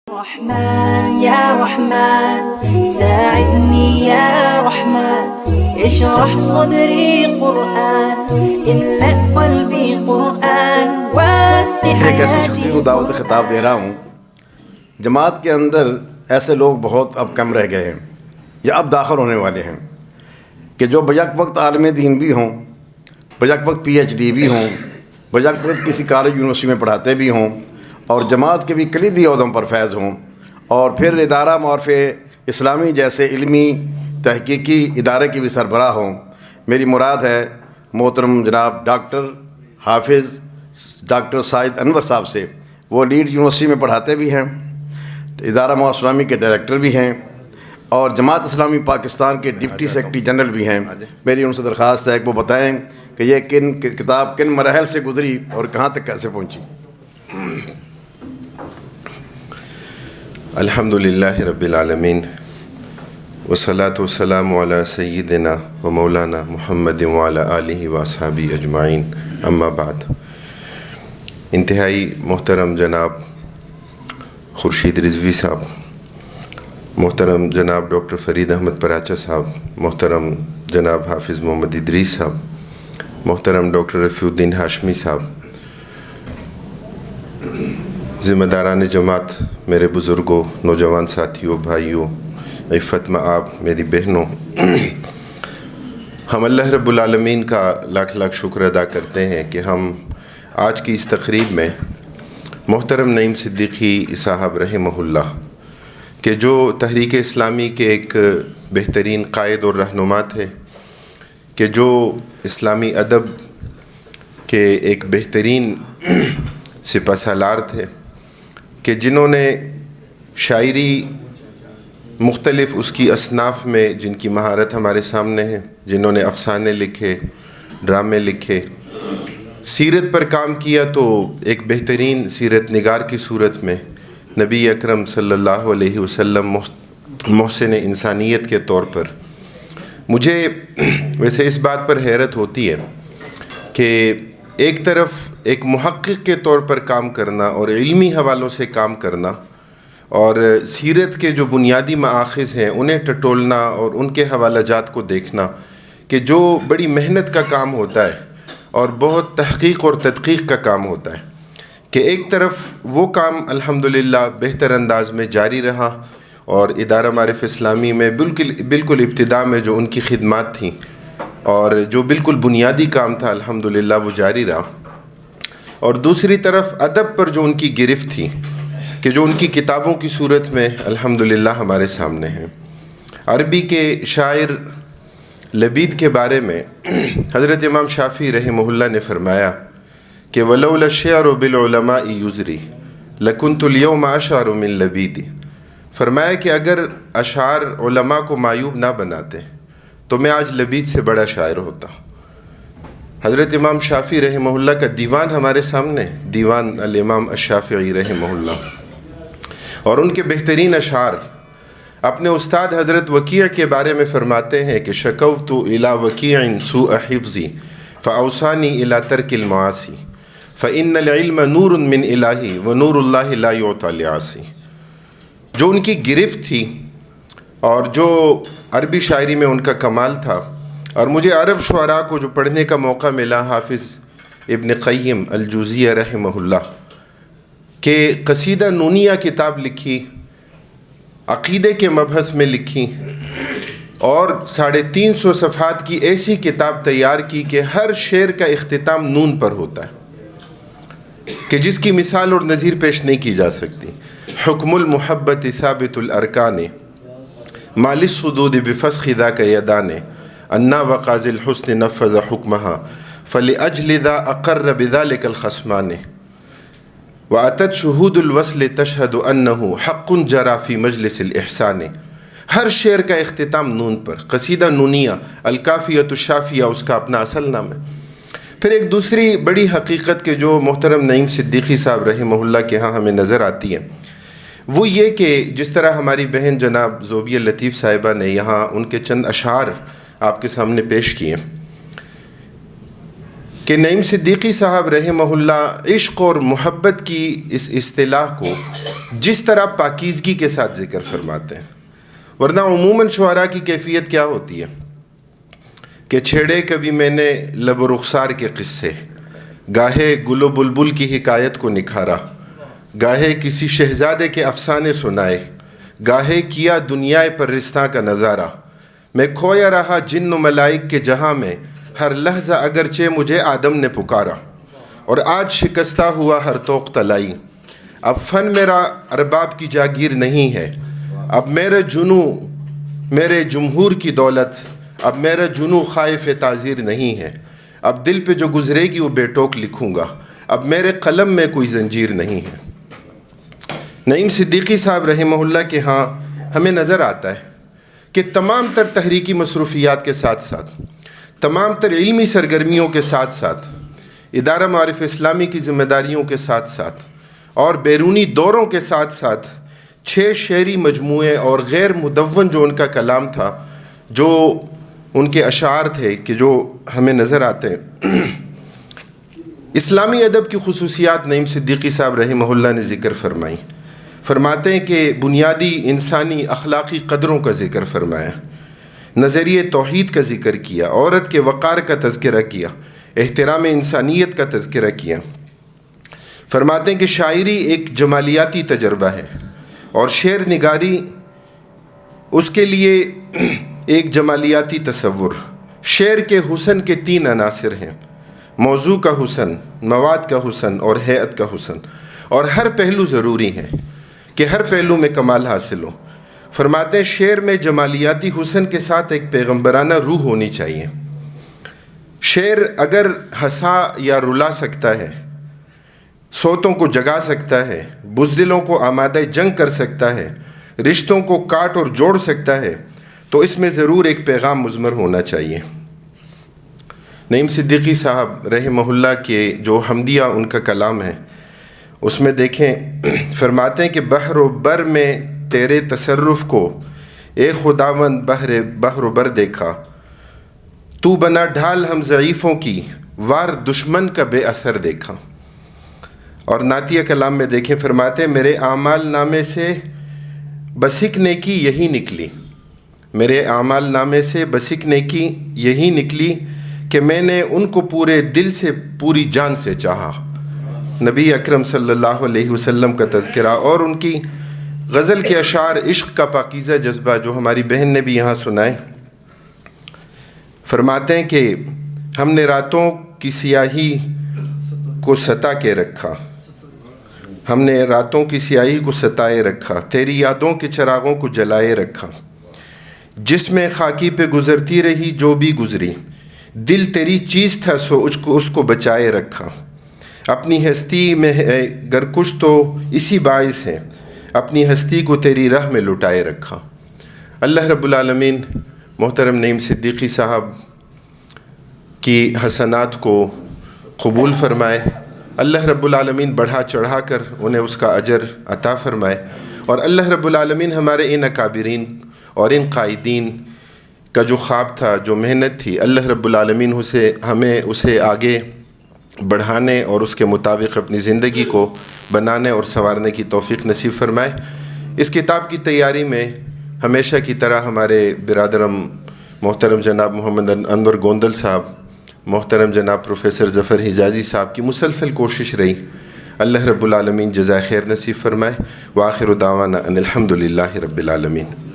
رحمن يا رحمن ساعدني يا رحمن اشرح صدري قرآن املأ قلبي قرآن واسق ایک ایسی شخصی حياتي کو دعوت خطاب دے رہا ہوں. جماعت کے اندر ایسے لوگ بہت اب کم رہ گئے ہیں یا اب داخل ہونے والے ہیں کہ جو بیک وقت عالم دین بھی ہوں، بیک وقت پی ایچ ڈی بھی ہوں، بیک وقت کسی کالج یونیورسٹی میں پڑھاتے بھی ہوں اور جماعت کے بھی کلیدی عہدوں پر فیض ہوں، اور پھر ادارہ معارف اسلامی جیسے علمی تحقیقی ادارے کی بھی سربراہ ہوں. میری مراد ہے محترم جناب ڈاکٹر حافظ ڈاکٹر سعید انور صاحب سے. وہ لیڈ یونیورسٹی میں پڑھاتے بھی ہیں، ادارہ معارف اسلامی کے ڈائریکٹر بھی ہیں اور جماعت اسلامی پاکستان کے ڈپٹی سیکرٹری جنرل بھی ہیں. میری ان سے درخواست ہے کہ وہ بتائیں کہ یہ کتاب کن مراحل سے گزری اور کہاں تک کیسے پہنچی. الحمدللہ رب العالمین والصلاة والسلام علی سیدنا و مولانا محمد وعلی آلہ واصحابہ اجمعین. اما بعد، انتہائی محترم جناب خورشید رضوی صاحب، محترم جناب ڈاکٹر فرید احمد پراچا صاحب، محترم جناب حافظ محمد ادریس صاحب، محترم ڈاکٹر رفیع الدین ہاشمی صاحب، ذمہ داران جماعت، میرے بزرگوں، نوجوان ساتھیوں، بھائیوں، عفت مآب، میری بہنوں، ہم اللہ رب العالمین کا لاکھ لاکھ شکر ادا کرتے ہیں کہ ہم آج کی اس تقریب میں محترم نعیم صدیقی صاحب رحمہ اللہ کہ جو تحریک اسلامی کے ایک بہترین قائد اور رہنما تھے، کہ جو اسلامی ادب کے ایک بہترین سپہ سالار تھے، کہ جنہوں نے شاعری مختلف اس کی اصناف میں جن کی مہارت ہمارے سامنے ہے، جنہوں نے افسانے لکھے، ڈرامے لکھے، سیرت پر کام کیا، تو ایک بہترین سیرت نگار کی صورت میں نبی اکرم صلی اللہ علیہ وسلم محسن انسانیت کے طور پر. مجھے ویسے اس بات پر حیرت ہوتی ہے کہ ایک طرف ایک محقق کے طور پر کام کرنا اور علمی حوالوں سے کام کرنا اور سیرت کے جو بنیادی مآخذ ہیں انہیں ٹٹولنا اور ان کے حوالہ جات کو دیکھنا، کہ جو بڑی محنت کا کام ہوتا ہے اور بہت تحقیق اور تدقیق کا کام ہوتا ہے، کہ ایک طرف وہ کام الحمدللہ بہتر انداز میں جاری رہا اور ادارہ معارف اسلامی میں بالکل ابتدا میں جو ان کی خدمات تھیں اور جو بالکل بنیادی کام تھا الحمدللہ وہ جاری رہا، اور دوسری طرف ادب پر جو ان کی گرفت تھی کہ جو ان کی کتابوں کی صورت میں الحمدللہ ہمارے سامنے ہیں. عربی کے شاعر لبید کے بارے میں حضرت امام شافعی رحمہ اللہ نے فرمایا کہ وَلَوْلَا الشِّعْرُ بِالْعُلَمَاءِ يُزْرِي لَكُنْتُ الْيَوْمَ أَشْعَرُ مِنْ لَبِيدِ. فرمایا کہ اگر اشعار علماء کو معیوب نہ بناتے تو میں آج لبید سے بڑا شاعر ہوتا. حضرت امام شافعی رحمہ اللہ کا دیوان ہمارے سامنے، دیوان الامام الشافعی رحمہ اللہ، اور ان کے بہترین اشعار. اپنے استاد حضرت وکیع کے بارے میں فرماتے ہیں کہ شکوت الی وکیع سوء حفظی فاوصانی الی ترک المعاصی فان العلم نور من الہی ونور اللہ لا یعطی لعاصی. جو ان کی گرفت تھی اور جو عربی شاعری میں ان کا کمال تھا، اور مجھے عرب شعراء کو جو پڑھنے کا موقع ملا، حافظ ابن قیم الجوزیہ رحمہ اللہ کہ قصیدہ نونیہ کتاب لکھی، عقیدے کے مبحث میں لکھی، اور 350 صفحات کی ایسی کتاب تیار کی کہ ہر شعر کا اختتام نون پر ہوتا ہے، کہ جس کی مثال اور نظیر پیش نہیں کی جا سکتی. حکم المحبت ثابت الارکان ما للصدود بفسخ ذاک یدان انا وقاض الحسن نفذ حکمها فلأجل ذا اقر بذلك الخصمان واتت شہود الوصل تشہد انه حق جرى في مجلس الاحسان. ہر شعر کا اختتام نون پر. قصیدہ نونیہ الکافیۃ الشافیہ اس کا اپنا اصل نام ہے. پھر ایک دوسری بڑی حقیقت کہ جو محترم نعیم صدیقی صاحب رحمہ اللہ کے ہاں ہمیں نظر آتی ہے، وہ یہ کہ جس طرح ہماری بہن جناب زوبیہ لطیف صاحبہ نے یہاں ان کے چند اشعار آپ کے سامنے پیش کیے، کہ نعیم صدیقی صاحب رحمہ اللہ عشق اور محبت کی اس اصطلاح کو جس طرح پاکیزگی کے ساتھ ذکر فرماتے ہیں، ورنہ عموماً شعراء کی کیفیت کیا ہوتی ہے کہ چھیڑے کبھی میں نے لب و رخسار کے قصے، گاہے گل و بلبل کی حکایت کو نکھارا، گاہے کسی شہزادے کے افسانے سنائے، گاہے کیا دنیا پر رستہ کا نظارہ، میں کھویا رہا جن و ملائک کے جہاں میں، ہر لحظہ اگرچہ مجھے آدم نے پکارا، اور آج شکستہ ہوا ہر طوق تلائی، اب فن میرا ارباب کی جاگیر نہیں ہے، اب میرے جمہور کی دولت، اب میرا جنوں خائف تعزیر نہیں ہے، اب دل پہ جو گزرے گی وہ بے ٹوک لکھوں گا، اب میرے قلم میں کوئی زنجیر نہیں ہے۔ نعیم صدیقی صاحب رحمہ اللہ کے ہاں ہمیں نظر آتا ہے کہ تمام تر تحریکی مصروفیات کے ساتھ ساتھ، تمام تر علمی سرگرمیوں کے ساتھ ساتھ، ادارہ معارف اسلامی کی ذمہ داریوں کے ساتھ ساتھ اور بیرونی دوروں کے ساتھ ساتھ 6 شعری مجموعے اور غیر مدون جو ان کا کلام تھا، جو ان کے اشعار تھے کہ جو ہمیں نظر آتے ہیں۔ اسلامی ادب کی خصوصیات نعیم صدیقی صاحب رحمہ اللہ نے ذکر فرمائی، فرماتے ہیں کہ بنیادی انسانی اخلاقی قدروں کا ذکر فرمایا، نظریہ توحید کا ذکر کیا، عورت کے وقار کا تذکرہ کیا، احترام انسانیت کا تذکرہ کیا۔ فرماتے ہیں کہ شاعری ایک جمالیاتی تجربہ ہے اور شعر نگاری اس کے لیے ایک جمالیاتی تصور۔ شعر کے حسن کے 3 عناصر ہیں، موضوع کا حسن، مواد کا حسن اور ہیئت کا حسن، اور ہر پہلو ضروری ہے کہ ہر پہلو میں کمال حاصل ہو۔ فرماتے ہیں شعر میں جمالیاتی حسن کے ساتھ ایک پیغمبرانہ روح ہونی چاہیے۔ شعر اگر ہنسا یا رلا سکتا ہے، صوتوں کو جگا سکتا ہے، بزدلوں کو آمادہ جنگ کر سکتا ہے، رشتوں کو کاٹ اور جوڑ سکتا ہے، تو اس میں ضرور ایک پیغام مضمر ہونا چاہیے۔ نعیم صدیقی صاحب رحمہ اللہ کے جو حمدیہ ان کا کلام ہے، اس میں دیکھیں فرماتے ہیں کہ بحر و بر میں تیرے تصرف کو اے خداوند بحر و بر دیکھا، تو بنا ڈھال ہم ضعیفوں کی وار دشمن کا بے اثر دیکھا۔ اور نعتیہ کلام میں دیکھیں فرماتے ہیں میرے اعمال نامے سے بس ایک نیکی یہی نکلی، میرے اعمال نامے سے بس ایک نیکی یہی نکلی کہ میں نے ان کو پورے دل سے پوری جان سے چاہا۔ نبی اکرم صلی اللہ علیہ وسلم کا تذکرہ اور ان کی غزل کے اشعار عشق کا پاکیزہ جذبہ جو ہماری بہن نے بھی یہاں سنائے۔ فرماتے ہیں کہ ہم نے راتوں کی سیاہی کو ستا کے رکھا، ہم نے راتوں کی سیاہی کو ستائے رکھا، تیری یادوں کے چراغوں کو جلائے رکھا، جس میں خاکی پہ گزرتی رہی جو بھی گزری، دل تیری چیز تھا سو اس کو بچائے رکھا، اپنی ہستی میں ہے گر کچھ تو اسی باعث ہے، اپنی ہستی کو تیری راہ میں لٹائے رکھا۔ اللہ رب العالمین محترم نعیم صدیقی صاحب کی حسنات کو قبول فرمائے، اللہ رب العالمین بڑھا چڑھا کر انہیں اس کا اجر عطا فرمائے، اور اللہ رب العالمین ہمارے ان اکابرین اور ان قائدین کا جو خواب تھا، جو محنت تھی، اللہ رب العالمین ہمیں اسے آگے بڑھانے اور اس کے مطابق اپنی زندگی کو بنانے اور سنوارنے کی توفیق نصیب فرمائے۔ اس کتاب کی تیاری میں ہمیشہ کی طرح ہمارے برادرم محترم جناب محمد انور گوندل صاحب، محترم جناب پروفیسر ظفر حجازی صاحب کی مسلسل کوشش رہی۔ اللہ رب العالمین جزائے خیر نصیب فرمائے۔ وآخر دعوانا ان الحمد للہ رب العالمین۔